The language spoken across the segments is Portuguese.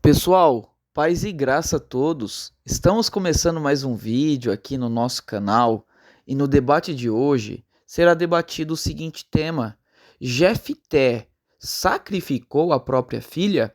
Pessoal, paz e graça a todos. Estamos começando mais um vídeo aqui no nosso canal e no debate de hoje será debatido o seguinte tema: Jefté sacrificou a própria filha?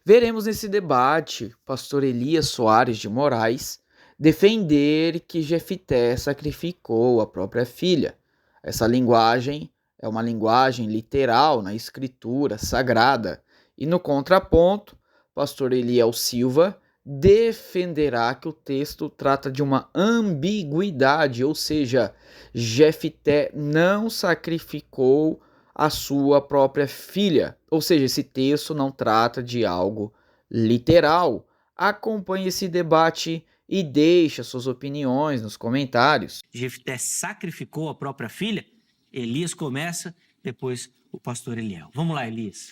Veremos nesse debate o pastor Elias Soares de Moraes defender que Jefté sacrificou a própria filha. Essa linguagem é uma linguagem literal na escritura sagrada e no contraponto pastor Eliel Silva defenderá que o texto trata de uma ambiguidade, ou seja, Jefté não sacrificou a sua própria filha, ou seja, esse texto não trata de algo literal. Acompanhe esse debate e deixe suas opiniões nos comentários. Jefté sacrificou a própria filha? Elias começa, depois o pastor Eliel. Vamos lá, Elias.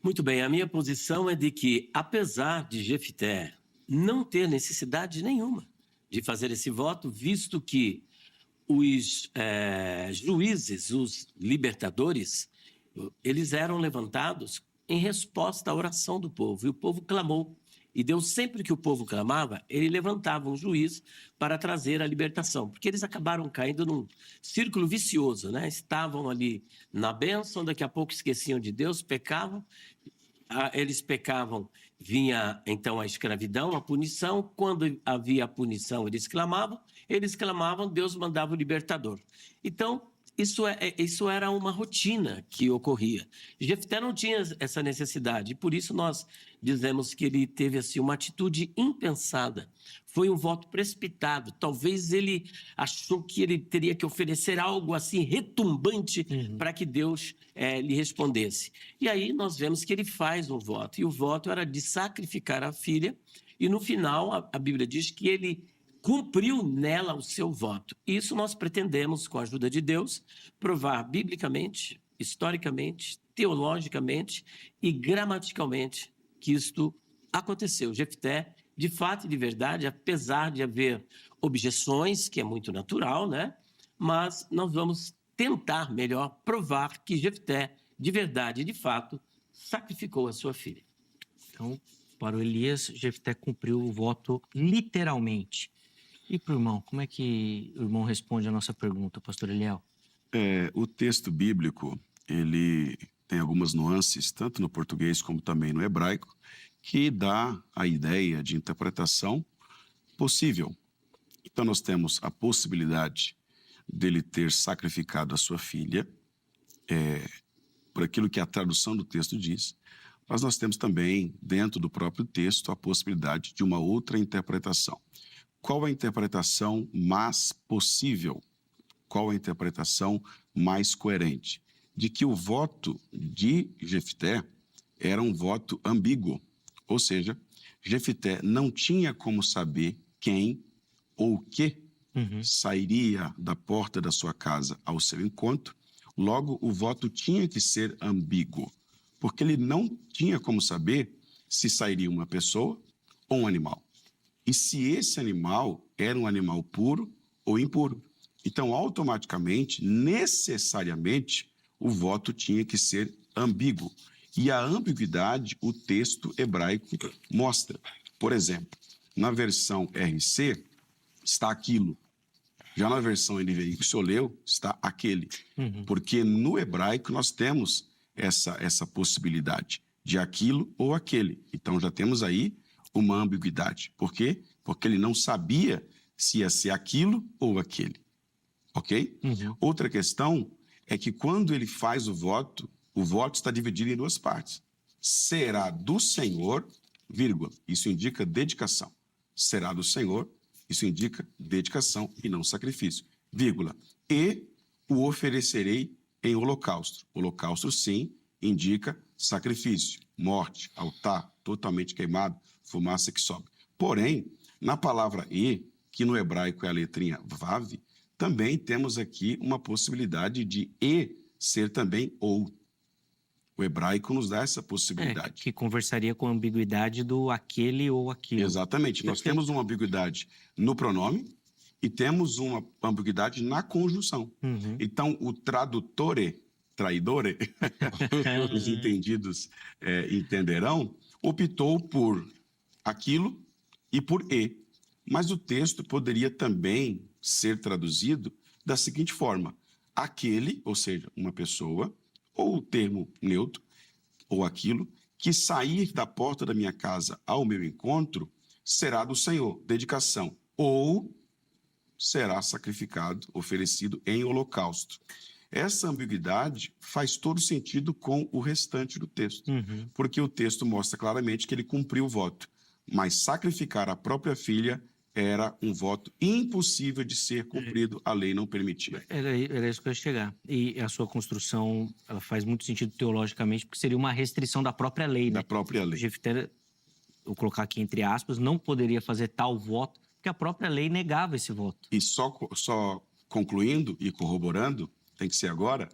Muito bem, a minha posição é de que, apesar de Jefté não ter necessidade nenhuma de fazer esse voto, visto que os juízes, os libertadores, eles eram levantados em resposta à oração do povo, e o povo clamou. E Deus, sempre que o povo clamava, ele levantava um juiz para trazer a libertação, porque eles acabaram caindo num círculo vicioso, né? Estavam ali na bênção, daqui a pouco esqueciam de Deus, pecavam, eles pecavam, vinha então a escravidão, a punição. Quando havia a punição, eles clamavam, Deus mandava o libertador. Então, isso era uma rotina que ocorria. Jefté não tinha essa necessidade, por isso nós dizemos que ele teve assim, uma atitude impensada. Foi um voto precipitado. Talvez ele achou que ele teria que oferecer algo assim retumbante para que Deus lhe respondesse. E aí nós vemos que ele faz um voto, e o voto era de sacrificar a filha, e no final a Bíblia diz que ele cumpriu nela o seu voto. Isso nós pretendemos, com a ajuda de Deus, provar biblicamente, historicamente, teologicamente e gramaticalmente que isto aconteceu. Jefté, de fato e de verdade, apesar de haver objeções, que é muito natural, né? Mas nós vamos tentar melhor provar que Jefté, de verdade e de fato, sacrificou a sua filha. Então, para o Elias, Jefté cumpriu o voto literalmente. E para o irmão, como é que o irmão responde a nossa pergunta, pastor Eliel? O texto bíblico, ele tem algumas nuances, tanto no português como também no hebraico, que dá a ideia de interpretação possível. Então, nós temos a possibilidade dele ter sacrificado a sua filha, por aquilo que a tradução do texto diz, mas nós temos também, dentro do próprio texto, a possibilidade de uma outra interpretação. Qual a interpretação mais possível? Qual a interpretação mais coerente? De que o voto de Jefté era um voto ambíguo, ou seja, Jefté não tinha como saber quem ou o que sairia da porta da sua casa ao seu encontro. Logo, o voto tinha que ser ambíguo, porque ele não tinha como saber se sairia uma pessoa ou um animal. E se esse animal era um animal puro ou impuro. Então, automaticamente, necessariamente, o voto tinha que ser ambíguo. E a ambiguidade, o texto hebraico mostra. Por exemplo, na versão RC, está aquilo. Já na versão NVI que o senhor leu, está aquele. Porque no hebraico nós temos essa possibilidade de aquilo ou aquele. Então, já temos aí uma ambiguidade. Por quê? Porque ele não sabia se ia ser aquilo ou aquele. Ok? Outra questão é que quando ele faz o voto está dividido em duas partes. Será do Senhor, vírgula, isso indica dedicação. Será do Senhor, isso indica dedicação e não sacrifício, vírgula. E o oferecerei em holocausto. Holocausto, sim, indica sacrifício, morte, altar, totalmente queimado, fumaça que sobe. Porém, na palavra e, que no hebraico é a letrinha vav, também temos aqui uma possibilidade de e ser também ou. O hebraico nos dá essa possibilidade. Que conversaria com a ambiguidade do aquele ou aquilo. Exatamente. Nós temos uma ambiguidade no pronome e temos uma ambiguidade na conjunção. Então, o tradutore, traidore, os entendidos entenderão, optou por aquilo e por e. Mas o texto poderia também ser traduzido da seguinte forma: aquele, ou seja, uma pessoa, ou o termo neutro, ou aquilo, que sair da porta da minha casa ao meu encontro, será do Senhor, dedicação, ou será sacrificado, oferecido em holocausto. Essa ambiguidade faz todo sentido com o restante do texto, porque o texto mostra claramente que ele cumpriu o voto, mas sacrificar a própria filha era um voto impossível de ser cumprido, a lei não permitia. Era isso que eu ia chegar. E a sua construção, ela faz muito sentido teologicamente, porque seria uma restrição da própria lei, né? Da própria lei. Jefté, vou colocar aqui entre aspas, não poderia fazer tal voto, porque a própria lei negava esse voto. E só concluindo e corroborando, tem que ser agora,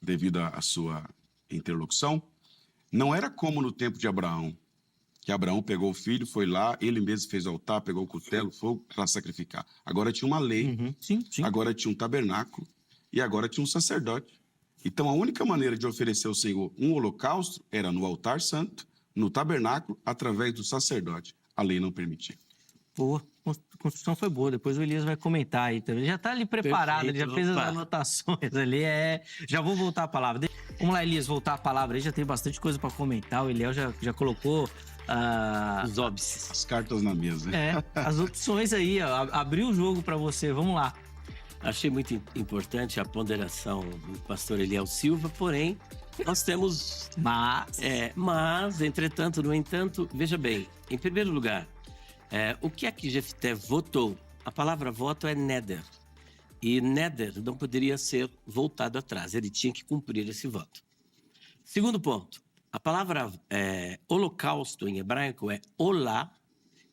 devido à sua interlocução, não era como no tempo de Abraão, que Abraão pegou o filho, foi lá, ele mesmo fez o altar, pegou o cutelo, fogo para sacrificar. Agora tinha uma lei, Sim. agora tinha um tabernáculo e agora tinha um sacerdote. Então a única maneira de oferecer ao Senhor um holocausto era no altar santo, no tabernáculo, através do sacerdote. A lei não permitia. Boa. A construção foi boa. Depois o Elias vai comentar aí também. Já está ali preparado, Perfeito, ele já fez as opa. anotações ali. Já vou voltar a palavra. Vamos lá, Elias, voltar a palavra aí. Já tem bastante coisa para comentar. O Eliel já colocou Os óbices. As cartas na mesa. as opções aí. Ó, abriu o jogo para você. Vamos lá. Achei muito importante a ponderação do pastor Eliel Silva, porém, nós temos... Mas, entretanto, no entanto, veja bem, em primeiro lugar, o que é que Jefté votou? A palavra voto é neder. E neder não poderia ser voltado atrás, ele tinha que cumprir esse voto. Segundo ponto, a palavra holocausto em hebraico é olá,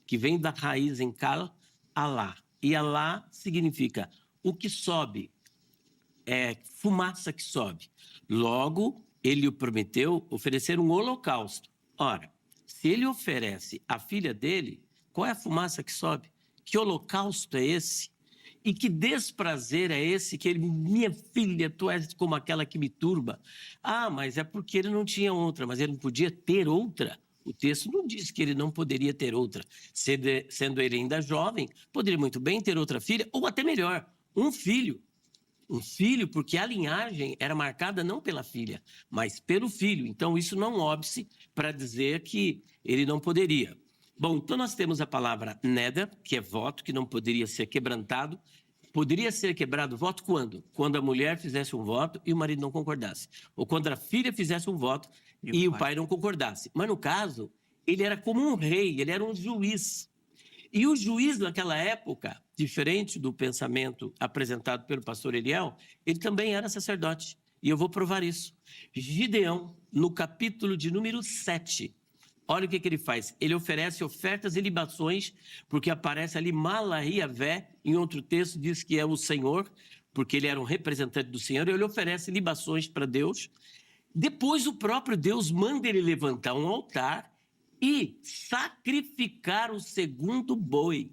que vem da raiz em kal, alá. E alá significa o que sobe, fumaça que sobe. Logo, ele o prometeu oferecer um holocausto. Ora, se ele oferece a filha dele, qual é a fumaça que sobe? Que holocausto é esse? E que desprazer é esse que ele, minha filha, tu és como aquela que me turba? Ah, mas é porque ele não tinha outra, mas ele não podia ter outra? O texto não diz que ele não poderia ter outra. Sendo ele ainda jovem, poderia muito bem ter outra filha, ou até melhor, um filho. Um filho, porque a linhagem era marcada não pela filha, mas pelo filho. Então, isso não é um óbice para dizer que ele não poderia. Bom, então nós temos a palavra neder, que é voto, que não poderia ser quebrantado. Poderia ser quebrado o voto quando? Quando a mulher fizesse um voto e o marido não concordasse. Ou quando a filha fizesse um voto e o pai não concordasse. Mas no caso, ele era como um rei, ele era um juiz. E o juiz naquela época, diferente do pensamento apresentado pelo pastor Eliel, ele também era sacerdote. E eu vou provar isso. Gideão, no capítulo de número 7, olha o que ele faz. Ele oferece ofertas e libações, porque aparece ali Malahiavé, em outro texto diz que é o Senhor, porque ele era um representante do Senhor, e ele oferece libações para Deus. Depois o próprio Deus manda ele levantar um altar e sacrificar o segundo boi.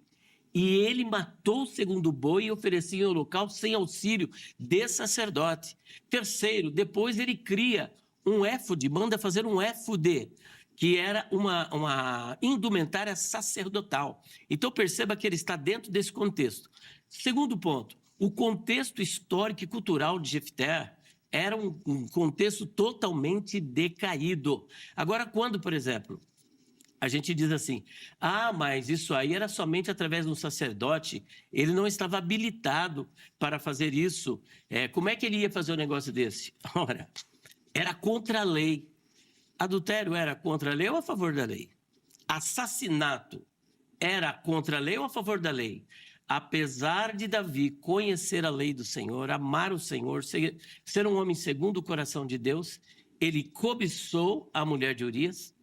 E ele matou o segundo boi e oferecia em holocausto sem auxílio de sacerdote. Terceiro, depois ele cria um éfode, manda fazer um éfode, que era uma indumentária sacerdotal. Então perceba que ele está dentro desse contexto. Segundo ponto, o contexto histórico e cultural de Jefté era um contexto totalmente decaído. Agora, quando, por exemplo, a gente diz assim, mas isso aí era somente através de um sacerdote, ele não estava habilitado para fazer isso. Como é que ele ia fazer um negócio desse? Ora, era contra a lei. Adultério era contra a lei ou a favor da lei? Assassinato era contra a lei ou a favor da lei? Apesar de Davi conhecer a lei do Senhor, amar o Senhor, ser um homem segundo o coração de Deus, ele cobiçou a mulher de Urias,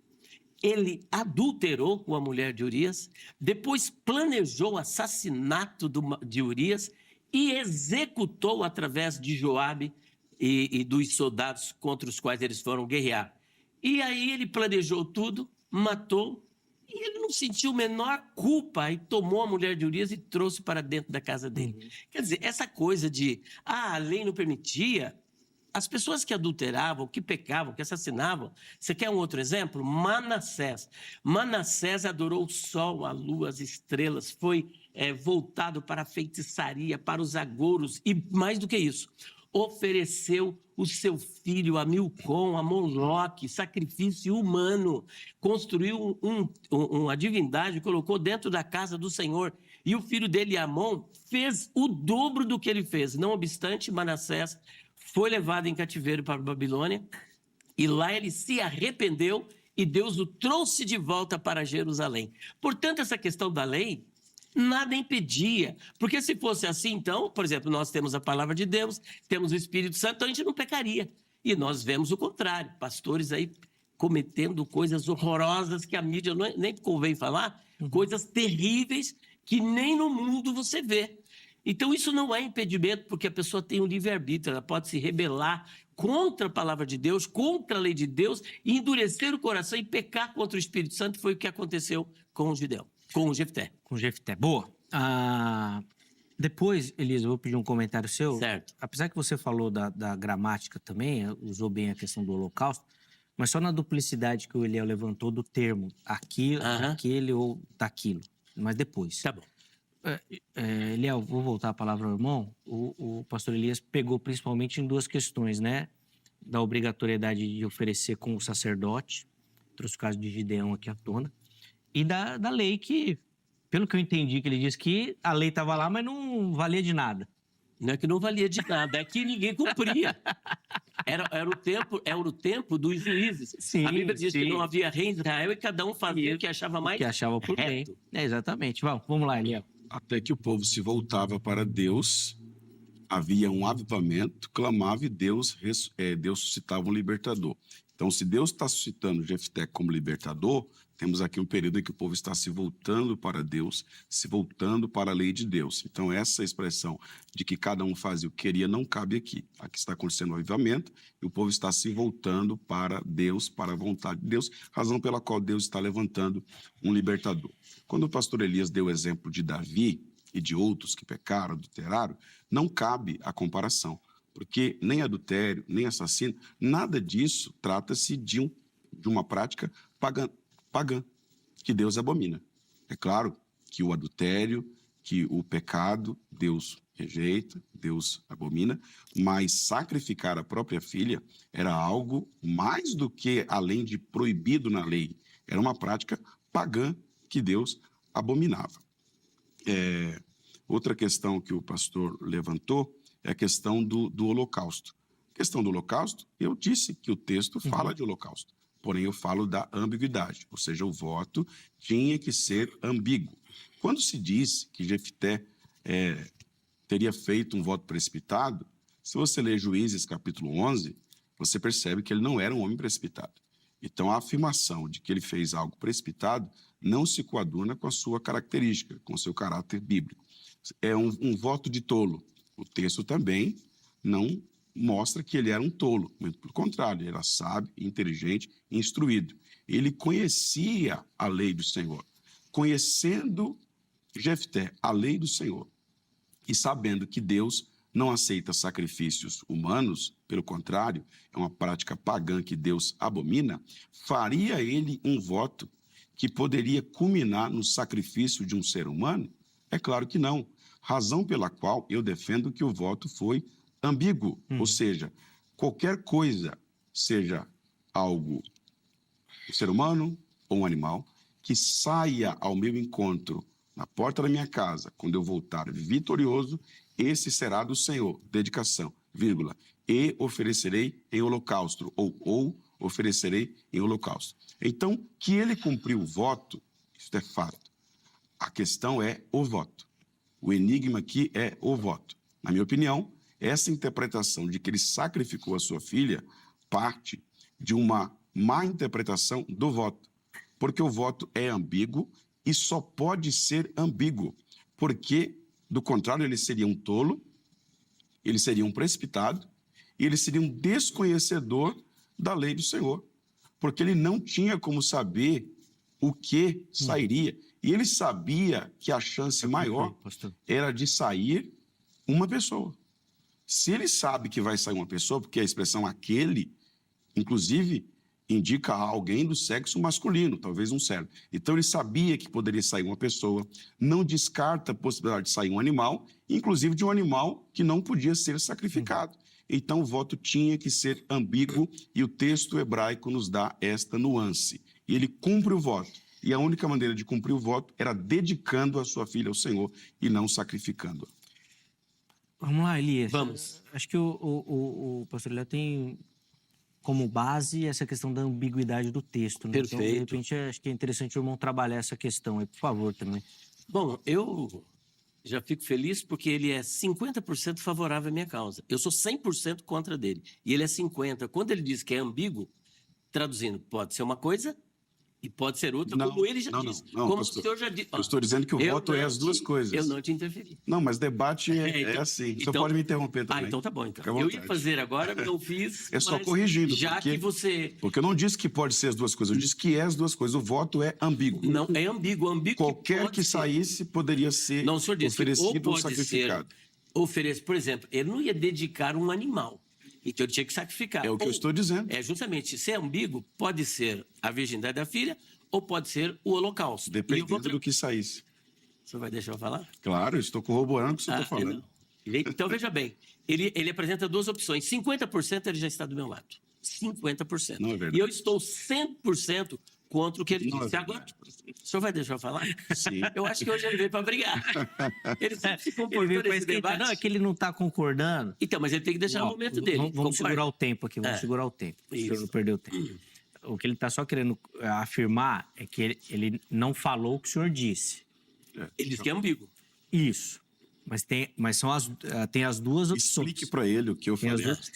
ele adulterou com a mulher de Urias, depois planejou o assassinato de Urias e executou através de Joabe e dos soldados contra os quais eles foram guerrear. E aí ele planejou tudo, matou, e ele não sentiu a menor culpa e tomou a mulher de Urias e trouxe para dentro da casa dele. Quer dizer, essa coisa de, a lei não permitia, as pessoas que adulteravam, que pecavam, que assassinavam. Você quer um outro exemplo? Manassés. Manassés adorou o sol, a lua, as estrelas, foi voltado para a feitiçaria, para os agouros e, mais do que isso, ofereceu o seu filho a Milcom, a Moloque, sacrifício humano, construiu uma divindade, colocou dentro da casa do Senhor, e o filho dele, Amon, fez o dobro do que ele fez. Não obstante, Manassés foi levado em cativeiro para a Babilônia, e lá ele se arrependeu, e Deus o trouxe de volta para Jerusalém. Portanto, essa questão da lei nada impedia, porque se fosse assim, então, por exemplo, nós temos a palavra de Deus, temos o Espírito Santo, então a gente não pecaria. E nós vemos o contrário, pastores aí cometendo coisas horrorosas que a mídia nem convém falar, coisas terríveis que nem no mundo você vê. Então isso não é impedimento, porque a pessoa tem um livre-arbítrio, ela pode se rebelar contra a palavra de Deus, contra a lei de Deus, e endurecer o coração e pecar contra o Espírito Santo. Foi o que aconteceu com o Gideão. Com o Jefté. Com o Jefté. Boa. Depois, Elias, eu vou pedir um comentário seu. Certo. Apesar que você falou da gramática também, usou bem a questão do holocausto, mas só na duplicidade que o Eliel levantou do termo aquilo, aquele ou daquilo. Mas depois. Tá bom. Eliel, vou voltar a palavra ao irmão. O pastor Elias pegou principalmente em duas questões, né? Da obrigatoriedade de oferecer com o sacerdote, trouxe o caso de Gideão aqui à tona, e da lei que, pelo que eu entendi, que ele disse que a lei estava lá, mas não valia de nada. Não é que não valia de nada, é que ninguém cumpria. Era o tempo dos juízes. Sim, a Bíblia diz sim. que não havia rei em Israel e cada um fazia o que achava mais que achava por bem. reto. Exatamente. Vamos lá, Eliel. Até que o povo se voltava para Deus, havia um avivamento, clamava e Deus suscitava um libertador. Então, se Deus está suscitando Jefté como libertador, temos aqui um período em que o povo está se voltando para Deus, se voltando para a lei de Deus. Então, essa expressão de que cada um fazia o que queria não cabe aqui. Aqui está acontecendo um avivamento e o povo está se voltando para Deus, para a vontade de Deus, razão pela qual Deus está levantando um libertador. Quando o pastor Elias deu o exemplo de Davi e de outros que pecaram, adulteraram, não cabe a comparação. Porque nem adultério, nem assassino, nada disso trata-se de uma prática pagã, que Deus abomina. É claro que o adultério, que o pecado, Deus rejeita, Deus abomina, mas sacrificar a própria filha era algo mais do que além de proibido na lei. Era uma prática pagã que Deus abominava. Outra questão que o pastor levantou é a questão do holocausto. A questão do holocausto, eu disse que o texto fala de holocausto, porém eu falo da ambiguidade, ou seja, o voto tinha que ser ambíguo. Quando se diz que Jefté teria feito um voto precipitado, se você ler Juízes capítulo 11, você percebe que ele não era um homem precipitado. Então a afirmação de que ele fez algo precipitado não se coaduna com a sua característica, com o seu caráter bíblico. É um voto de tolo. O texto também não mostra que ele era um tolo, muito pelo contrário, ele era sábio, inteligente, instruído. Ele conhecia a lei do Senhor. Conhecendo Jefté, a lei do Senhor, e sabendo que Deus não aceita sacrifícios humanos, pelo contrário, é uma prática pagã que Deus abomina, faria ele um voto que poderia culminar no sacrifício de um ser humano? É claro que não. Razão pela qual eu defendo que o voto foi ambíguo, ou seja, qualquer coisa, seja algo, um ser humano ou um animal, que saia ao meu encontro na porta da minha casa, quando eu voltar vitorioso, esse será do Senhor, dedicação, vírgula, e oferecerei em holocausto, ou oferecerei em holocausto. Então, que ele cumpriu o voto, isso é fato. A questão é o voto. O enigma aqui é o voto. Na minha opinião, essa interpretação de que ele sacrificou a sua filha parte de uma má interpretação do voto, porque o voto é ambíguo e só pode ser ambíguo, porque, do contrário, ele seria um tolo, ele seria um precipitado e ele seria um desconhecedor da lei do Senhor, porque ele não tinha como saber o que sairia. E ele sabia que a chance maior era de sair uma pessoa. Se ele sabe que vai sair uma pessoa, porque a expressão aquele, inclusive, indica alguém do sexo masculino, talvez um servo. Então ele sabia que poderia sair uma pessoa, não descarta a possibilidade de sair um animal, inclusive de um animal que não podia ser sacrificado. Então o voto tinha que ser ambíguo e o texto hebraico nos dá esta nuance. E ele cumpre o voto. E a única maneira de cumprir o voto era dedicando a sua filha ao Senhor e não sacrificando-a. Vamos lá, Elias. Vamos. Acho que o pastor Léo tem como base essa questão da ambiguidade do texto, né? Então, de Perfeito. repente, acho que é interessante o irmão trabalhar essa questão aí, por favor, também. Bom, eu já fico feliz porque ele é 50% favorável à minha causa. Eu sou 100% contra dele. E ele é 50%. Quando ele diz que é ambíguo, traduzindo, pode ser uma coisa e pode ser outra, Não, como ele já não, disse. não, como pastor. o senhor já disse. Eu estou dizendo que o voto é as duas coisas. Eu não te interferi. Não, mas debate é então- assim. Você então- pode me interromper também. Então tá bom. Então. Fica à Eu ia vontade. fazer agora, não fiz. É só mas corrigindo, Já porque- que você. Porque eu não disse que pode ser as duas coisas, eu disse que é as duas coisas. O voto é ambíguo. Não, é ambíguo. Ambíguo Qualquer pode que ser. saísse poderia ser Não, o senhor disse que ou oferecido ou pode sacrificado. ser oferecido. Por exemplo, ele não ia dedicar um animal. Então ele tinha que sacrificar. É o que eu Ou- estou dizendo. É justamente, se é ambíguo, pode ser a virgindade da filha ou pode ser o holocausto. E eu vou Dependendo do que saísse. O senhor vai deixar eu falar? Claro, eu estou corroborando o que você está falando. não. Então, veja bem, ele apresenta duas opções. 50% ele já está do meu lado. 50%. Não é verdade. E eu estou 100% contra o que ele Não é disse. Agora, o senhor vai deixar eu falar? Sim. Eu acho que hoje ele veio para brigar. Ele sempre se Ele comportou veio pra nesse esquentar. debate. Não, é que ele não está concordando. Então, mas ele tem que deixar o momento dele. Vamos concorda? segurar o tempo aqui, vamos É. segurar o tempo. O senhor Isso. não perdeu o tempo. O que ele está só querendo afirmar é que ele não falou o que o senhor disse. Ele disse que é ambíguo. Isso. Mas tem as duas opções. Explique para ele o que eu Tem as falei. duas-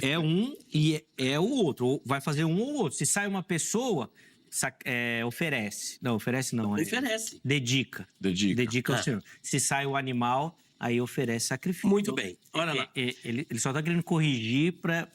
É um e é o outro. Ou vai fazer um ou outro. Se sai uma pessoa, oferece. Não, oferece não. Oferece. Dedica. Dedica. Dedica ao Ah. senhor. Se sai o animal, aí oferece sacrifício. Muito bem. Olha lá. Ele só está querendo corrigir para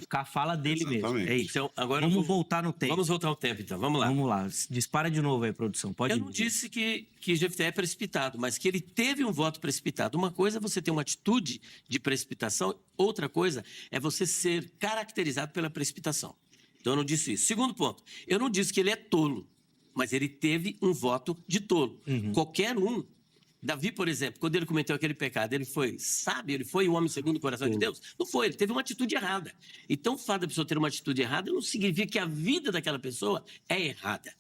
ficar a fala dele Exatamente. mesmo. É isso. Então, agora Vamos eu vou- voltar no tempo. Vamos voltar ao tempo, então. Vamos lá. Vamos lá. Dispara de novo aí, produção. Pode Eu ir. não disse que Jefté é precipitado, mas que ele teve um voto precipitado. Uma coisa é você ter uma atitude de precipitação, outra coisa é você ser caracterizado pela precipitação. Então eu não disse isso. Segundo ponto, eu não disse que ele é tolo, mas ele teve um voto de tolo. Qualquer um. Davi, por exemplo, quando ele cometeu aquele pecado, ele foi sábio, ele foi um homem segundo o coração de Deus? Não foi, ele teve uma atitude errada. Então, o fato da pessoa ter uma atitude errada não significa que a vida daquela pessoa é errada.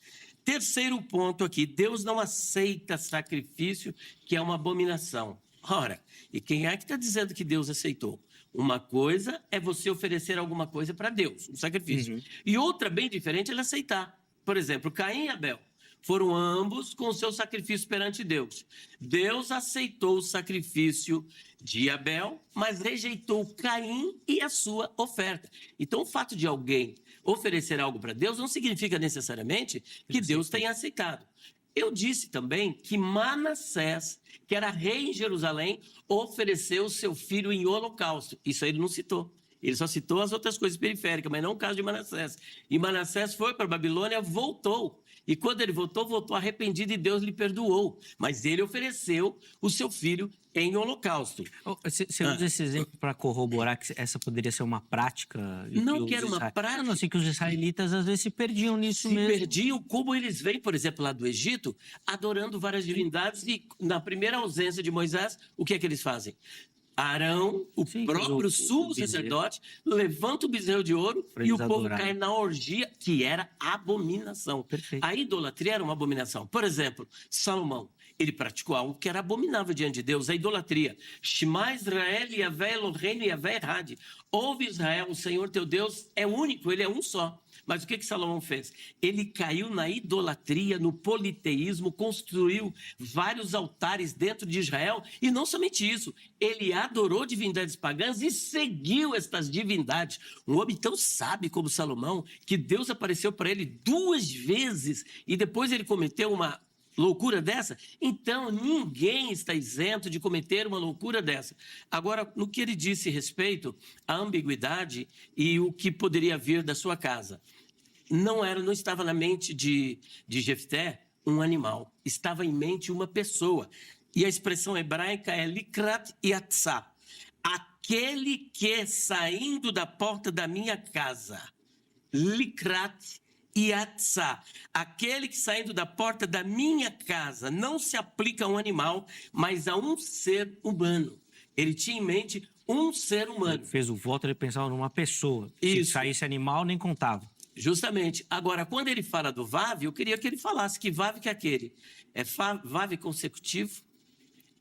Terceiro ponto aqui, Deus não aceita sacrifício, que é uma abominação. Ora, e quem é que está dizendo que Deus aceitou? Uma coisa é você oferecer alguma coisa para Deus, um sacrifício. E outra, bem diferente, é ele aceitar. Por exemplo, Caim e Abel foram ambos com o seu sacrifício perante Deus. Deus aceitou o sacrifício de Abel, mas rejeitou Caim e a sua oferta. Então, o fato de alguém oferecer algo para Deus não significa necessariamente que Deus tenha aceitado. Eu disse também que Manassés, que era rei em Jerusalém, ofereceu seu filho em holocausto. Isso aí ele não citou. Ele só citou as outras coisas periféricas, mas não o caso de Manassés. E Manassés foi para a Babilônia, voltou. E quando ele voltou arrependido e Deus lhe perdoou. Mas ele ofereceu o seu filho em holocausto. Você usa esse exemplo para corroborar que essa poderia ser uma prática? Não que era uma prática. Não, assim, que os israelitas às vezes se perdiam nisso Se mesmo. perdiam, como eles vêm, por exemplo, lá do Egito, adorando várias divindades. E na primeira ausência de Moisés, o que é que eles fazem? Arão, o Sim, próprio o sumo bezerro. sacerdote, levanta o bezerro de ouro Pra e o eles povo adorarem. cai na orgia, que era abominação. Perfeito. A idolatria era uma abominação. Por exemplo, Salomão, ele praticou algo que era abominável diante de Deus, a idolatria. Shema Israel, Yahvé Eloheinu, Yahvé Errad. Ouve Israel, o Senhor teu Deus é único, ele é um só. Mas o que Salomão fez? Ele caiu na idolatria, no politeísmo, construiu vários altares dentro de Israel e não somente isso, ele adorou divindades pagãs e seguiu estas divindades. Um homem tão sábio como Salomão, que Deus apareceu para ele 2 vezes e depois ele cometeu uma loucura dessa? Então, ninguém está isento de cometer uma loucura dessa. Agora, no que ele disse respeito à ambiguidade e o que poderia vir da sua casa, não estava na mente de Jefté um animal, estava em mente uma pessoa. E a expressão hebraica é likrat yatzá. aquele que saindo da porta da minha casa, likrat yatzá, aquele que saindo da porta da minha casa, não se aplica a um animal, mas a um ser humano. Ele tinha em mente um ser humano. Ele fez o voto, ele pensava numa pessoa. Isso. Se saísse animal, nem contava. Justamente. Agora, quando ele fala do vav, eu queria que ele falasse que vav que é aquele. É vav consecutivo?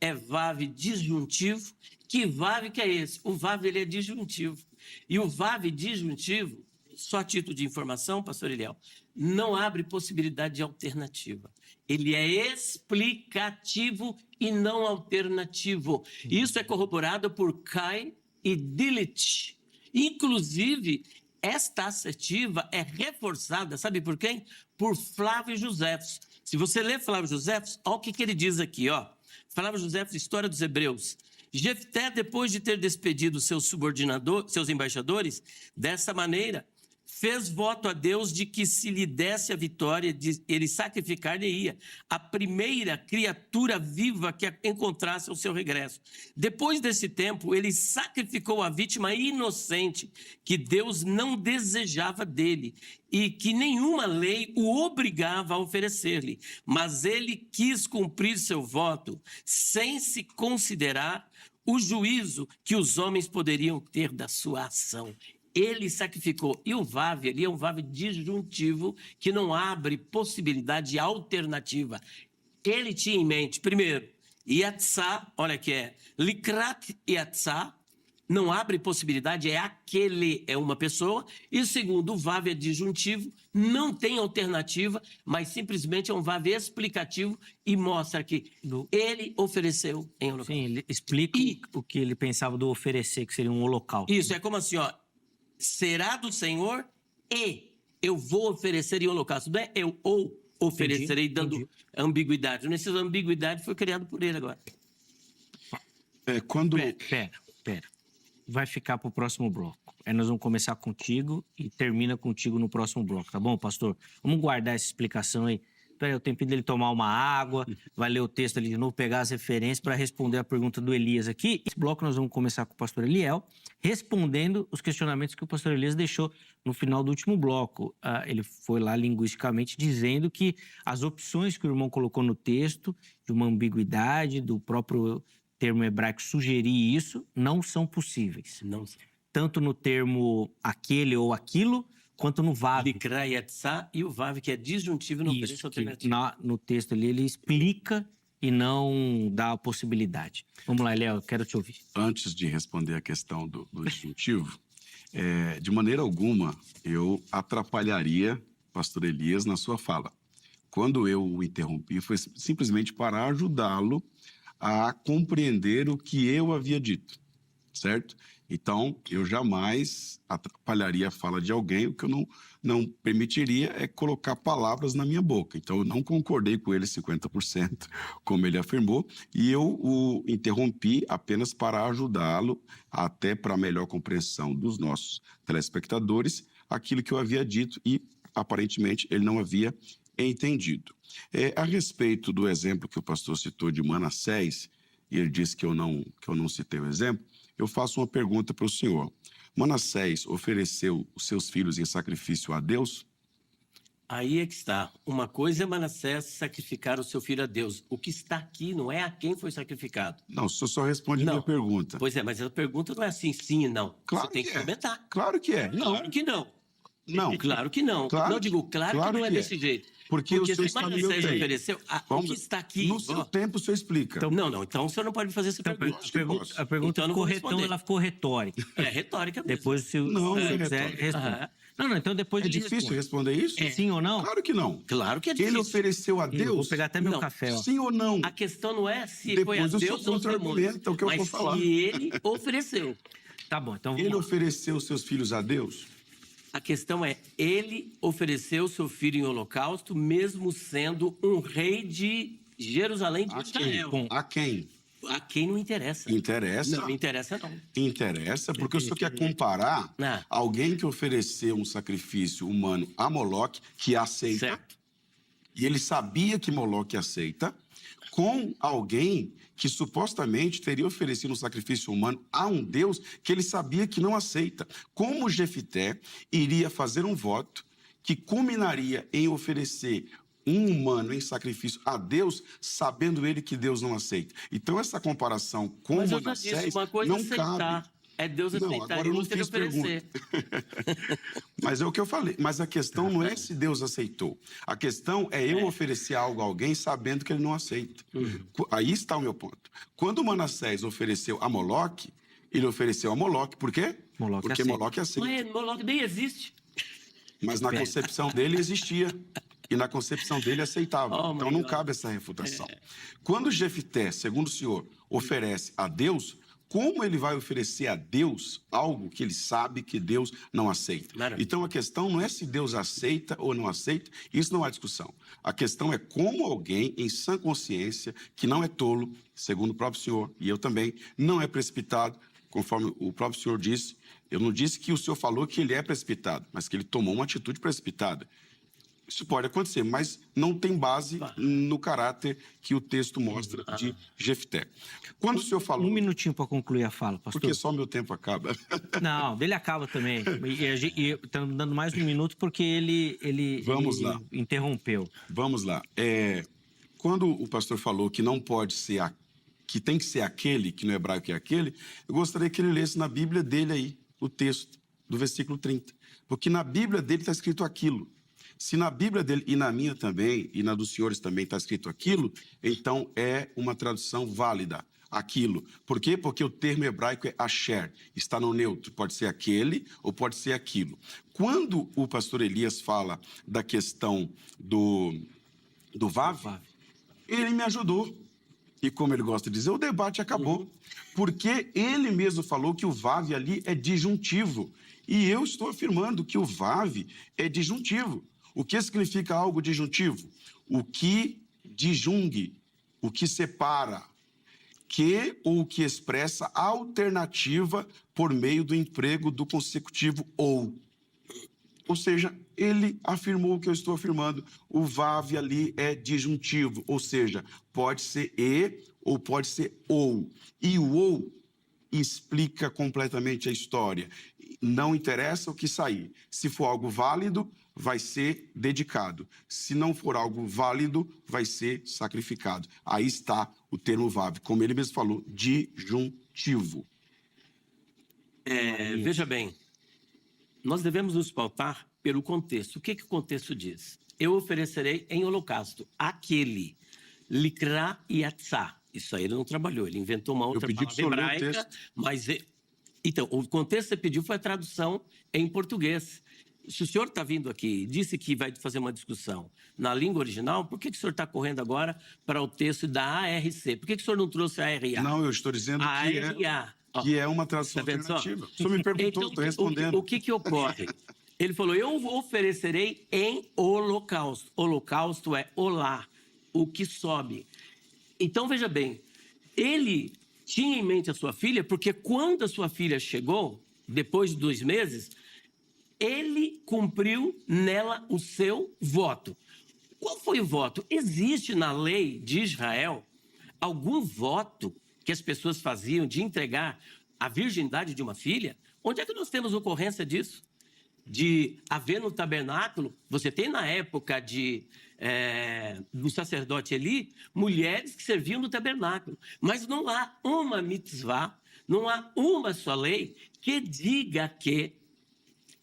É vav disjuntivo? Que vav que é esse? O vav, ele é disjuntivo. E o vav disjuntivo, só a título de informação, pastor Eliel, não abre possibilidade de alternativa. Ele é explicativo e não alternativo. Isso é corroborado por Kai e Delitzsch. Inclusive, esta assertiva é reforçada, sabe por quem? Por Flávio Josefos. Se você ler Flávio Josefos, olha o que ele diz aqui, ó. Flávio Josefos, História dos Hebreus. Jefté, depois de ter despedido seus embaixadores, dessa maneira, fez voto a Deus de que se lhe desse a vitória, ele sacrificar-lhe-ia a primeira criatura viva que encontrasse ao seu regresso. Depois desse tempo, ele sacrificou a vítima inocente que Deus não desejava dele e que nenhuma lei o obrigava a oferecer-lhe. Mas ele quis cumprir seu voto sem se considerar o juízo que os homens poderiam ter da sua ação. Ele sacrificou. E o vav ali é um vav disjuntivo que não abre possibilidade de alternativa. Ele tinha em mente, primeiro, yatzá, olha que é likrat yatzá, não abre possibilidade, é aquele, é uma pessoa. E segundo, o vav é disjuntivo, não tem alternativa, mas simplesmente é um vav explicativo e mostra que ele ofereceu em holocausto. Sim, ele explica o que ele pensava do oferecer, que seria um holocausto. Isso, é como assim, ó. Será do Senhor e eu vou oferecer em holocausto. Não é eu ou oferecerei, dando ambiguidade. Nessa ambiguidade foi criado por ele agora. Quando... Pera. Vai ficar para o próximo bloco. Aí nós vamos começar contigo e termina contigo no próximo bloco, tá bom, pastor? Vamos guardar essa explicação aí. Espera aí, o tempinho dele tomar uma água, vai ler o texto ali de novo, pegar as referências para responder a pergunta do Elias aqui. Esse bloco nós vamos começar com o pastor Eliel, respondendo os questionamentos que o pastor Elias deixou no final do último bloco. Ele foi lá linguisticamente dizendo que as opções que o irmão colocou no texto, de uma ambiguidade, do próprio termo hebraico sugerir isso, não são possíveis. Não sei. Tanto no termo aquele ou aquilo, quanto no vav. Likra yatzá e o vav, que é disjuntivo e não oferece alternativa. No texto ali ele explica e não dá a possibilidade. Vamos lá, Eliel, eu quero te ouvir. Antes de responder a questão do disjuntivo, de maneira alguma eu atrapalharia pastor Elias na sua fala. Quando eu o interrompi, foi simplesmente para ajudá-lo a compreender o que eu havia dito, certo? Então, eu jamais atrapalharia a fala de alguém. O que eu não permitiria é colocar palavras na minha boca. Então, eu não concordei com ele 50%, como ele afirmou, e eu o interrompi apenas para ajudá-lo, até para a melhor compreensão dos nossos telespectadores, aquilo que eu havia dito e, aparentemente, ele não havia entendido. A respeito do exemplo que o pastor citou de Manassés, e ele disse que eu não citei o exemplo, eu faço uma pergunta para o senhor. Manassés ofereceu os seus filhos em sacrifício a Deus? Aí é que está. Uma coisa é Manassés sacrificar o seu filho a Deus. O que está aqui não é a quem foi sacrificado. Não, o senhor só responde a minha pergunta. Pois é, mas a pergunta não é assim, sim e não. Claro você tem que comentar. Claro que é. Claro que não. Não. Claro que não. Claro, não digo, claro que não é desse jeito. Porque o senhor se Manassés ofereceu, o que está aqui... No seu tempo, o senhor explica. Então, não, então o senhor não pode me fazer essa pergunta. A pergunta então, ela ficou retórica. É retórica mesmo. Depois, se você quiser responder. Não, então depois É difícil responder isso? Sim ou não? Claro que não. Claro que é difícil. Ele ofereceu a Deus? Vou pegar até meu café. Ó. Sim ou não? A questão não é se Depois foi a Deus ou os demônios, o que eu vou falar. mas se ele ofereceu. Tá bom, então vamos Ele lá. ofereceu seus filhos a Deus? A questão é, ele ofereceu seu filho em holocausto, mesmo sendo um rei de Jerusalém, de Israel. A quem? A quem não interessa. Interessa? Não interessa, não. Interessa, porque o senhor quer comparar alguém que ofereceu um sacrifício humano a Moloque, que aceita, Certo. e ele sabia que Moloque aceita, com alguém que supostamente teria oferecido um sacrifício humano a um Deus que ele sabia que não aceita. Como Jefité iria fazer um voto que culminaria em oferecer um humano em sacrifício a Deus, sabendo ele que Deus não aceita? Então, essa comparação com Mas eu já Manassés disse, uma coisa é não aceitar. cabe. É Deus Não, aceitar agora e eu não você fiz oferecer. Mas é o que eu falei. Mas a questão não é se Deus aceitou. A questão é eu oferecer algo a alguém sabendo que ele não aceita. Aí está o meu ponto. Quando Manassés ofereceu a Moloque, ele ofereceu a Moloque. Por quê? Moloque Porque aceita. Moloque aceita. Mas Moloque nem existe. Mas na concepção dele existia. E na concepção dele aceitava. Oh, Então my não God. cabe essa refutação. Quando Jefité, segundo o senhor, oferece a Deus, como ele vai oferecer a Deus algo que ele sabe que Deus não aceita? Maravilha. Então a questão não é se Deus aceita ou não aceita, isso não há discussão. A questão é como alguém em sã consciência, que não é tolo, segundo o próprio senhor, e eu também, não é precipitado, conforme o próprio senhor disse. Eu não disse que o senhor falou que ele é precipitado, mas que ele tomou uma atitude precipitada. Isso pode acontecer, mas não tem base no caráter que o texto mostra de Jefté. Quando o senhor falou... Um minutinho para concluir a fala, pastor. Porque só meu tempo acaba. Não, dele acaba também. E estamos dando mais um minuto porque ele Vamos lá. interrompeu. Vamos lá. Quando o pastor falou que não pode ser, que tem que ser aquele, que no hebraico é aquele, eu gostaria que ele lesse na Bíblia dele aí, o texto do versículo 30. Porque na Bíblia dele está escrito aquilo. Se na Bíblia dele, e na minha também, e na dos senhores também está escrito aquilo, então é uma tradução válida, aquilo. Por quê? Porque o termo hebraico é asher, está no neutro, pode ser aquele ou pode ser aquilo. Quando o pastor Elias fala da questão do Vav, ele me ajudou. E como ele gosta de dizer, o debate acabou. Porque ele mesmo falou que o Vav ali é disjuntivo. E eu estou afirmando que o Vav é disjuntivo. O que significa algo disjuntivo? O que disjungue, o que separa, que ou que expressa alternativa por meio do emprego do consecutivo ou. Ou seja, ele afirmou o que eu estou afirmando. O Vav ali é disjuntivo, ou seja, pode ser e ou pode ser ou. E o ou explica completamente a história. Não interessa o que sair. Se for algo válido, vai ser dedicado. Se não for algo válido, vai ser sacrificado. Aí está o termo Vav, como ele mesmo falou, disjuntivo. Veja bem, nós devemos nos pautar pelo contexto. O que o contexto diz? Eu oferecerei em holocausto aquele, likra yatzá. Isso aí ele não trabalhou, ele inventou uma outra palavra hebraica, mas... Então, o contexto que você pediu foi a tradução em português. Se o senhor está vindo aqui e disse que vai fazer uma discussão na língua original, por que o senhor está correndo agora para o texto da ARC? Por que o senhor não trouxe a ARA? Não, eu estou dizendo que é uma tradução alternativa. O senhor me perguntou, estou respondendo. O que ocorre? Ele falou, eu oferecerei em holocausto. Holocausto é olá, o que sobe. Então, veja bem, ele tinha em mente a sua filha, porque quando a sua filha chegou, depois de 2 meses, ele cumpriu nela o seu voto. Qual foi o voto? Existe na lei de Israel algum voto que as pessoas faziam de entregar a virgindade de uma filha? Onde é que nós temos ocorrência disso? De haver no tabernáculo, você tem na época do sacerdote Eli, mulheres que serviam no tabernáculo. Mas não há uma mitzvah, não há uma só lei que diga que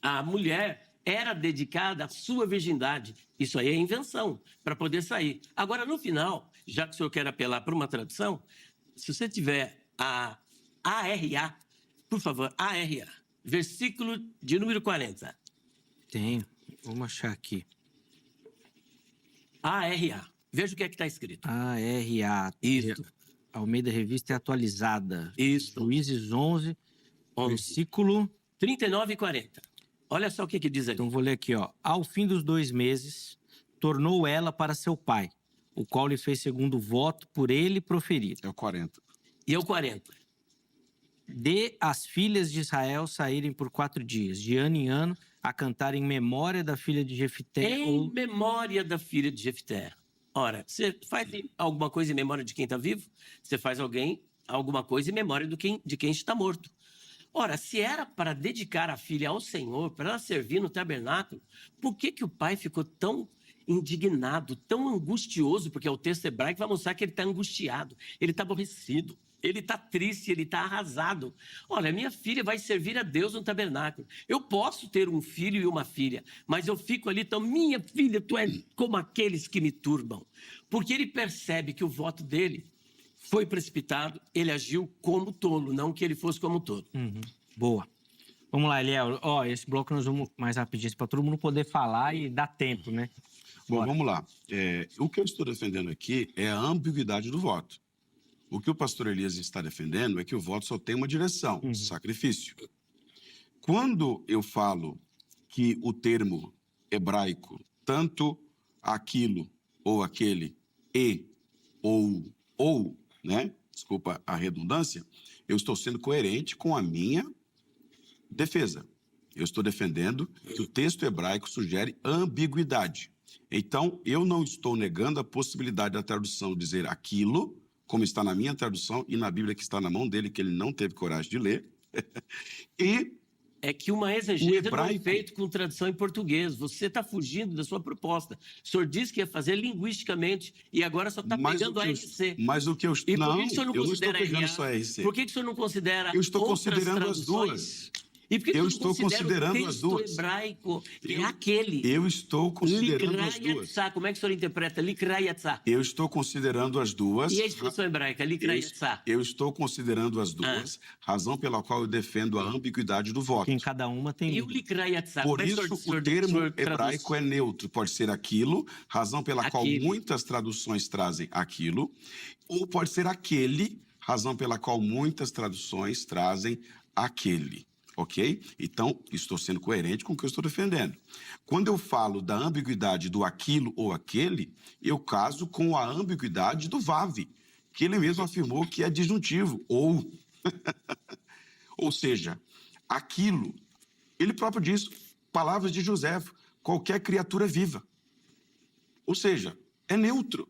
a mulher era dedicada à sua virgindade. Isso aí é invenção, para poder sair. Agora, no final, já que o senhor quer apelar para uma tradução, se você tiver a ARA, por favor, ARA, versículo de número 40. Tem, vamos achar aqui. ARA, veja o que é que está escrito. ARA. Isso. Almeida Revista é atualizada. Isso. Juízes 11, versículo... 39 e 40. Olha só o que diz ali. Então vou ler aqui, ó. Ao fim dos 2 meses, tornou ela para seu pai, o qual lhe fez segundo o voto por ele proferido. É o 40. E é o 40. Dê as filhas de Israel saírem por 4 dias, de ano em ano, a cantar em memória da filha de Jefté. Em memória da filha de Jefté. Ora, você faz alguma coisa em memória de quem está vivo? Você faz alguma coisa em memória de quem está morto. Ora, se era para dedicar a filha ao Senhor, para ela servir no tabernáculo, por que o pai ficou tão indignado, tão angustioso? Porque o texto hebraico vai mostrar que ele está angustiado, ele está aborrecido, ele está triste, ele está arrasado. Olha, minha filha vai servir a Deus no tabernáculo. Eu posso ter um filho e uma filha, mas eu fico ali, então, minha filha, tu és como aqueles que me turbam. Porque ele percebe que o voto dele foi precipitado, ele agiu como tolo, não que ele fosse como tolo. Boa. Vamos lá, Eliel. Esse bloco nós vamos mais rapidinho, para todo mundo poder falar e dar tempo, né? Bom, Bora. vamos lá. O que eu estou defendendo aqui é a ambiguidade do voto. O que o pastor Elias está defendendo é que o voto só tem uma direção, sacrifício. Quando eu falo que o termo hebraico, tanto aquilo ou aquele, e, ou, né? Desculpa a redundância, eu estou sendo coerente com a minha defesa. Eu estou defendendo que o texto hebraico sugere ambiguidade. Então, eu não estou negando a possibilidade da tradução dizer aquilo, como está na minha tradução e na Bíblia que está na mão dele, que ele não teve coragem de ler. E É que uma exegese hebraico... não é feito com tradução em português. Você está fugindo da sua proposta. O senhor disse que ia fazer linguisticamente e agora só está pegando a RC. Mas o que eu... E não, por que o senhor não eu não estou considera pegando RA? só a RC. Por que o senhor não considera Eu estou outras considerando as traduções? duas. E por que Eu o estou senhor considera considerando o as texto duas. hebraico, que é aquele? Eu estou considerando as duas. Likrayatzá. Como é que o senhor interpreta likrayatzá? Eu estou considerando as duas. E a expressão hebraica, likrayatzá? Eu estou considerando as duas, razão pela qual eu defendo a ambiguidade do voto. Que em cada uma tem... E o likrayatzá? Por Como é que isso, o termo senhor traduz? hebraico é neutro. Pode ser aquilo, razão pela qual Aquele. muitas traduções trazem aquilo, ou pode ser aquele, razão pela qual muitas traduções trazem aquele. Ok? Então, estou sendo coerente com o que eu estou defendendo. Quando eu falo da ambiguidade do aquilo ou aquele, eu caso com a ambiguidade do vav, que ele mesmo afirmou que é disjuntivo, ou. Ou seja, aquilo, ele próprio diz, palavras de José, qualquer criatura viva. Ou seja, é neutro.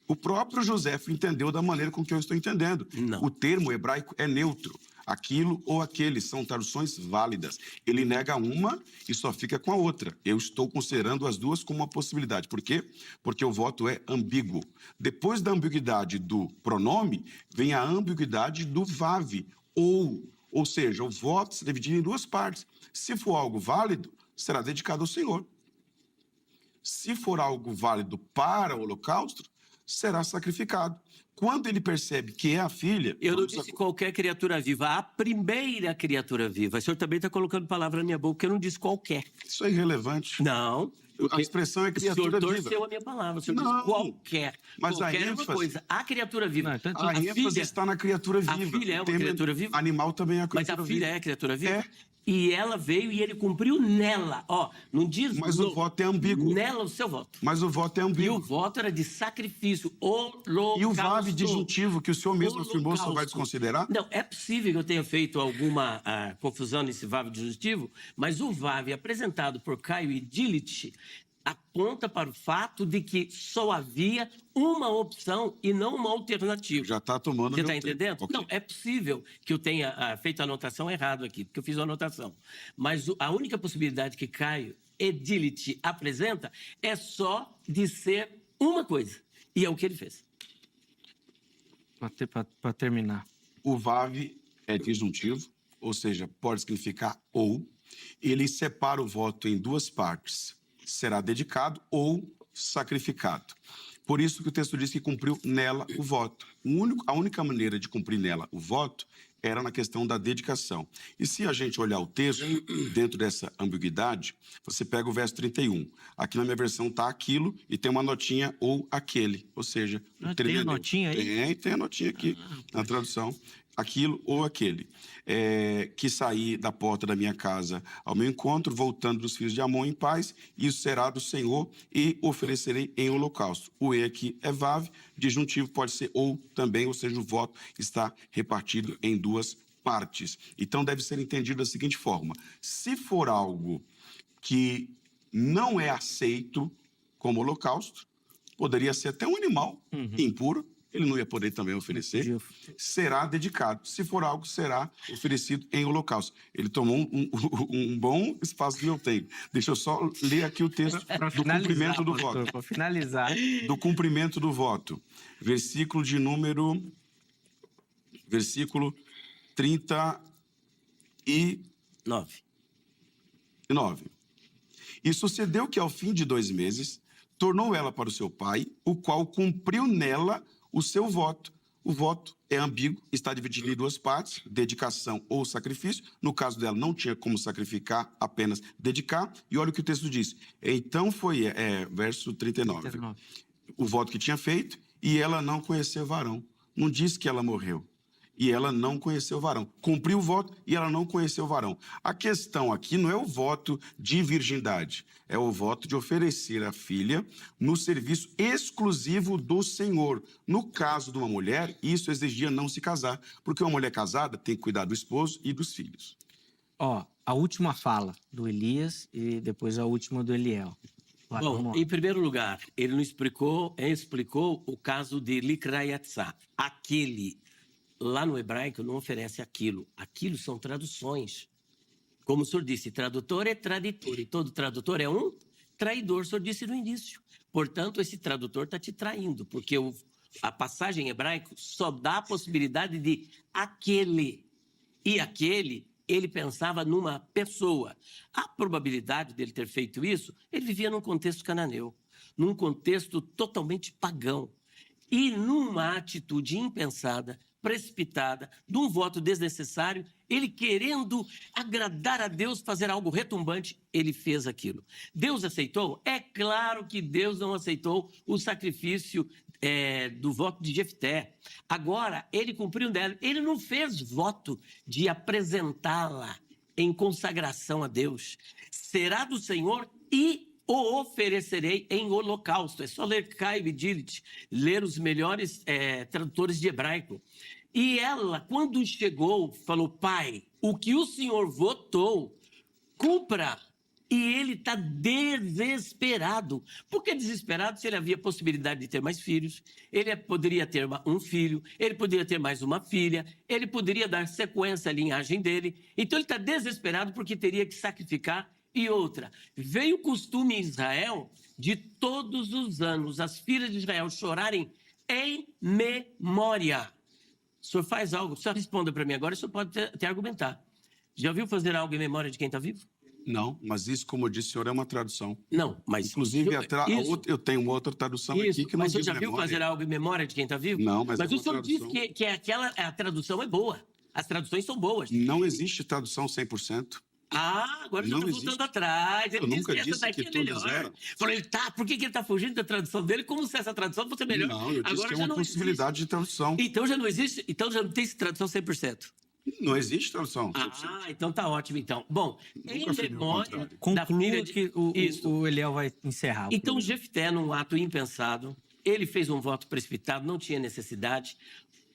O próprio José entendeu da maneira com que eu estou entendendo. Não. O termo hebraico é neutro. Aquilo ou aquele são traduções válidas. Ele nega uma e só fica com a outra. Eu estou considerando as duas como uma possibilidade. Por quê? Porque o voto é ambíguo. Depois da ambiguidade do pronome, vem a ambiguidade do vav, ou seja, o voto se divide em duas partes. Se for algo válido, será dedicado ao Senhor. Se for algo válido para o holocausto, será sacrificado. Quando ele percebe que é a filha... Eu não disse qualquer criatura viva, a primeira criatura viva. O senhor também está colocando palavra na minha boca, porque eu não disse qualquer. Isso é irrelevante. Não. A expressão é criatura o senhor viva. torceu a minha palavra, o senhor Não. disse qualquer. Mas qualquer a é uma ênfase... coisa. A criatura viva. Não, então, A ênfase filha, está na criatura viva. A filha é uma O termo criatura viva? Animal também é uma Mas criatura a filha viva. é criatura viva? É. E ela veio e ele cumpriu nela. Ó, não diz... Mas o voto é ambíguo. Nela o seu voto. Mas o voto é E o ambíguo. voto era de sacrifício, holocausto. E o vav disjuntivo, que o senhor mesmo afirmou, só vai desconsiderar? Não, é possível que eu tenha feito alguma confusão nesse vav disjuntivo, mas o vav apresentado por Caio e Dillich aponta para o fato de que só havia uma opção e não uma alternativa. Já está tomando... Você meu está tempo. entendendo? Ok. Não, é possível que eu tenha feito a anotação errado aqui, porque eu fiz a anotação. Mas a única possibilidade que Caio e Dillich apresenta é só de ser uma coisa. E é o que ele fez. Para terminar. O vav é disjuntivo, ou seja, pode significar ou. Ele separa o voto em duas partes. Será dedicado ou sacrificado. Por isso que o texto diz que cumpriu nela o voto. A única maneira de cumprir nela o voto era na questão da dedicação. E se a gente olhar o texto, dentro dessa ambiguidade, você pega o verso 31. Aqui na minha versão está aquilo e tem uma notinha ou aquele. Ou seja... Tem a notinha aí? Tem a notinha aqui na tradução. Aquilo ou aquele. Que saí da porta da minha casa ao meu encontro, voltando dos filhos de Amon em paz, isso será do Senhor e oferecerei em holocausto. O E aqui é vav, disjuntivo pode ser ou também, ou seja, o voto está repartido em duas partes. Então deve ser entendido da seguinte forma: se for algo que não é aceito como holocausto, poderia ser até um animal impuro, ele não ia poder também oferecer, será dedicado. Se for algo, será oferecido em holocausto. Ele tomou um bom espaço do meu tempo. Deixa eu só ler aqui o texto do cumprimento do voto. Para finalizar. Do cumprimento do voto. Versículo 39. E sucedeu que ao fim de 2 meses, tornou ela para o seu pai, o qual cumpriu nela o seu voto. O voto é ambíguo, está dividido em 2 partes, dedicação ou sacrifício. No caso dela, não tinha como sacrificar, apenas dedicar. E olha o que o texto diz. Então foi, verso 39. O voto que tinha feito, e ela não conheceu varão. Não diz que ela morreu. E ela não conheceu o varão. Cumpriu o voto e ela não conheceu o varão. A questão aqui não é o voto de virgindade, é o voto de oferecer a filha no serviço exclusivo do Senhor. No caso de uma mulher, isso exigia não se casar, porque uma mulher casada tem que cuidar do esposo e dos filhos. Ó, a última fala do Elias e depois a última do Eliel. Bom, em primeiro lugar, ele não explicou o caso de Likrayatzá. Aquele, lá no hebraico, não oferece aquilo. Aquilo são traduções. Como o senhor disse, tradutor é traditor. E todo tradutor é um traidor, o senhor disse no início. Portanto, esse tradutor está te traindo, porque a passagem em hebraico só dá a possibilidade de aquele. E aquele, ele pensava numa pessoa. A probabilidade dele ter feito isso, ele vivia num contexto cananeu, num contexto totalmente pagão. E numa atitude impensada, precipitada, de um voto desnecessário, ele querendo agradar a Deus, fazer algo retumbante, ele fez aquilo. Deus aceitou? É claro que Deus não aceitou o sacrifício do voto de Jefté. Agora, ele cumpriu dela. Ele não fez voto de apresentá-la em consagração a Deus. Será do Senhor e o oferecerei em holocausto. É só ler Caio e Dilit, ler os melhores tradutores de hebraico. E ela, quando chegou, falou: pai, o que o senhor votou, cumpra. E ele está desesperado. Por que desesperado? Se ele havia possibilidade de ter mais filhos, ele poderia ter um filho, ele poderia ter mais uma filha, ele poderia dar sequência à linhagem dele. Então ele está desesperado porque teria que sacrificar. E outra, veio o costume em Israel de todos os anos as filhas de Israel chorarem em memória. O senhor faz algo, só responda para mim agora, o senhor pode até argumentar. Já ouviu fazer algo em memória de quem está vivo? Não, mas isso, como eu disse, senhor, é uma tradução. Não, mas... Inclusive, eu tenho uma outra tradução aqui que não diz memória. Mas o senhor já viu fazer algo em memória de quem está vivo? Não, mas o senhor disse que a tradução é boa. As traduções são boas. Não existe tradução 100%. Agora já está voltando atrás. Ele nunca disse que todas eram. Falou, por que ele está fugindo da tradução dele? Como se essa tradução fosse melhor? Não, eu disse que é uma possibilidade de tradução. Então já não existe? Então já não tem tradução 100%? Não existe tradução 100%. Então tá ótimo, então. Bom, em memória da filha de que o Eliel vai encerrar. Então Jefté, num ato impensado, ele fez um voto precipitado, não tinha necessidade.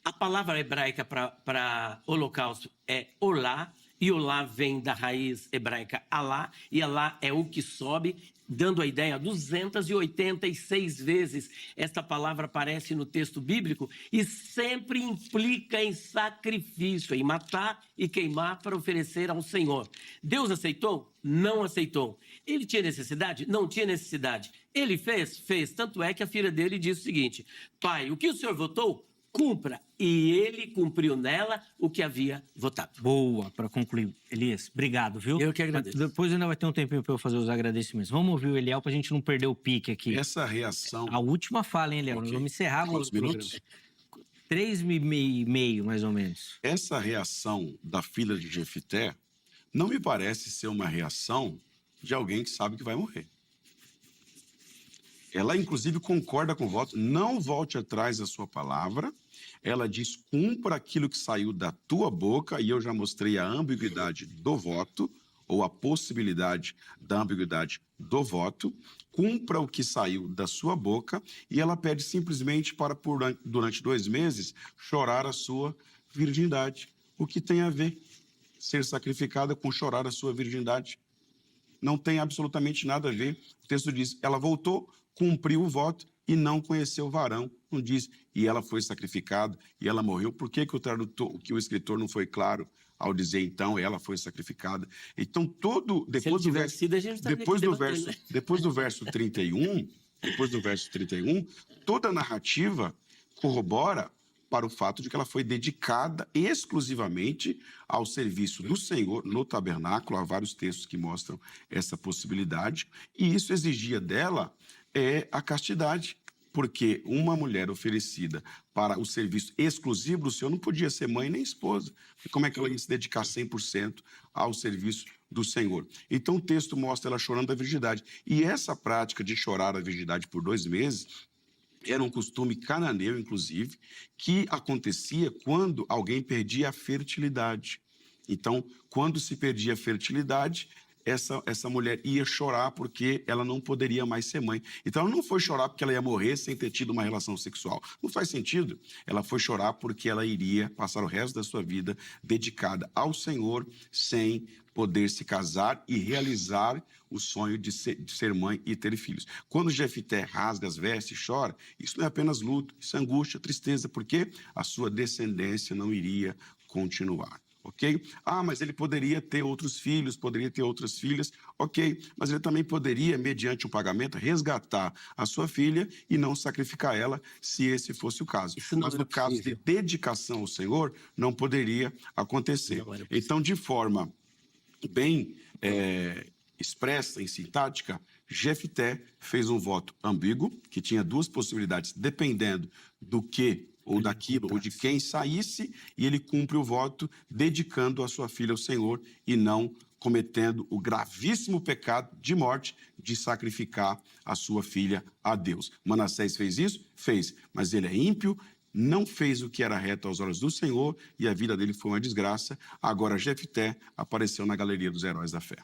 A palavra hebraica para holocausto é olá, e olá vem da raiz hebraica alá, e alá é o que sobe, dando a ideia 286 vezes esta palavra aparece no texto bíblico e sempre implica em sacrifício, em matar e queimar para oferecer ao Senhor. Deus aceitou? Não aceitou. Ele tinha necessidade? Não tinha necessidade. Ele fez? Fez. Tanto é que a filha dele disse o seguinte: pai, o que o senhor votou? Cumpra. E ele cumpriu nela o que havia votado. Boa, para concluir. Elias, obrigado, viu? Eu que agradeço. Depois ainda vai ter um tempinho para eu fazer os agradecimentos. Vamos ouvir o Eliel para a gente não perder o pique aqui. Essa reação... A última fala, hein, Eliel? Okay. Nós vamos encerrar quantos minutos? 3,5, mais ou menos. Essa reação da filha de Jefté não me parece ser uma reação de alguém que sabe que vai morrer. Ela, inclusive, concorda com o voto. Não volte atrás da sua palavra. Ela diz, cumpra aquilo que saiu da tua boca. E eu já mostrei a ambiguidade do voto, ou a possibilidade da ambiguidade do voto. Cumpra o que saiu da sua boca. E ela pede simplesmente para, durante 2 meses, chorar a sua virgindade. O que tem a ver ser sacrificada com chorar a sua virgindade? não tem absolutamente nada a ver. O texto diz, ela voltou, cumpriu o voto e não conheceu o varão. Não diz, e ela foi sacrificada, e ela morreu. Por que o escritor não foi claro ao dizer, então, ela foi sacrificada? Então, depois do verso 31, toda a narrativa corrobora para o fato de que ela foi dedicada exclusivamente ao serviço do Senhor no tabernáculo. Há vários textos que mostram essa possibilidade, e isso exigia dela a castidade, porque uma mulher oferecida para o serviço exclusivo do Senhor não podia ser mãe nem esposa. Como é que ela ia se dedicar 100% ao serviço do Senhor? Então o texto mostra ela chorando a virgindade. E essa prática de chorar a virgindade por 2 meses era um costume cananeu, inclusive, que acontecia quando alguém perdia a fertilidade. Então, quando se perdia a fertilidade, essa mulher ia chorar porque ela não poderia mais ser mãe. Então, ela não foi chorar porque ela ia morrer sem ter tido uma relação sexual. Não faz sentido. Ela foi chorar porque ela iria passar o resto da sua vida dedicada ao Senhor, sem poder se casar e realizar o sonho de ser mãe e ter filhos. Quando Jefité rasga as vestes e chora, isso não é apenas luto, isso é angústia, tristeza, porque a sua descendência não iria continuar. Ok? Mas ele poderia ter outros filhos, poderia ter outras filhas, ok, mas ele também poderia, mediante o pagamento, resgatar a sua filha e não sacrificar ela, se esse fosse o caso. Mas no caso de dedicação ao Senhor, não poderia acontecer. Então, de forma bem expressa em sintática, Jefité fez um voto ambíguo, que tinha 2 possibilidades, dependendo do que ou daquilo, ou de quem saísse, e ele cumpre o voto dedicando a sua filha ao Senhor e não cometendo o gravíssimo pecado de morte de sacrificar a sua filha a Deus. Manassés fez isso? Fez, mas ele é ímpio, não fez o que era reto aos olhos do Senhor e a vida dele foi uma desgraça. Agora Jefité apareceu na galeria dos heróis da fé.